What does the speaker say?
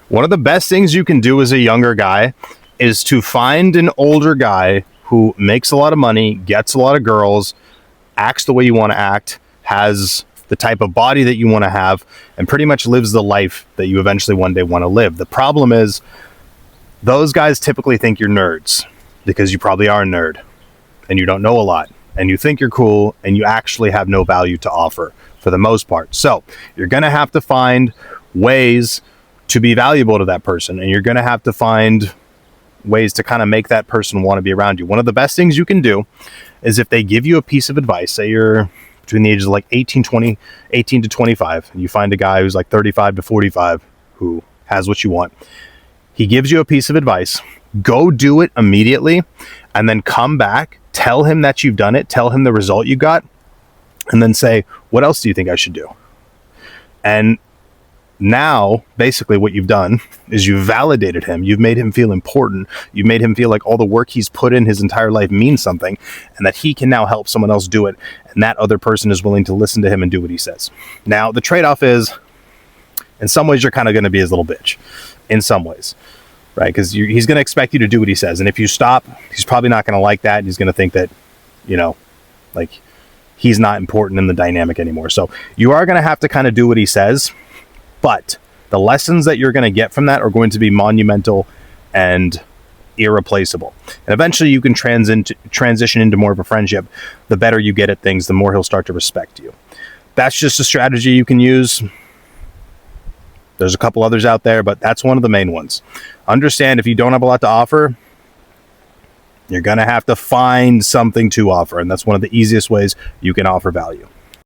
One of the best things you can do as a younger guy is to find an older guy who makes a lot of money, gets a lot of girls, acts the way you want to act, has the type of body that you want to have, and pretty much lives the life that you eventually one day want to live. The problem is those guys typically think you're nerds because you probably are a nerd and you don't know a lot and you think you're cool and you actually have no value to offer for the most part. So you're going to have to find ways to be valuable to that person, and you're going to have to find ways to kind of make that person want to be around you. One of the best things you can do is if they give you a piece of advice, say you're between the ages of like 18 to 25, and you find a guy who's like 35 to 45 who has what you want. He gives you a piece of advice, go do it immediately, and then come back, tell him that you've done it, tell him the result you got, and then say, what else do you think I should do? And now, basically what you've done is you've validated him. You've made him feel important. You've made him feel like all the work he's put in his entire life means something, and that he can now help someone else do it, and that other person is willing to listen to him and do what he says. Now, the trade-off is, in some ways, you're kind of going to be his little bitch. In some ways, right? Because he's going to expect you to do what he says, and if you stop, he's probably not going to like that, and he's going to think that, like, he's not important in the dynamic anymore. So you are going to have to kind of do what he says, but the lessons that you're going to get from that are going to be monumental and irreplaceable. And eventually you can transition into more of a friendship. The better you get at things, the more he'll start to respect you. That's just a strategy you can use. There's a couple others out there, but that's one of the main ones. Understand, if you don't have a lot to offer, you're going to have to find something to offer. And that's one of the easiest ways you can offer value.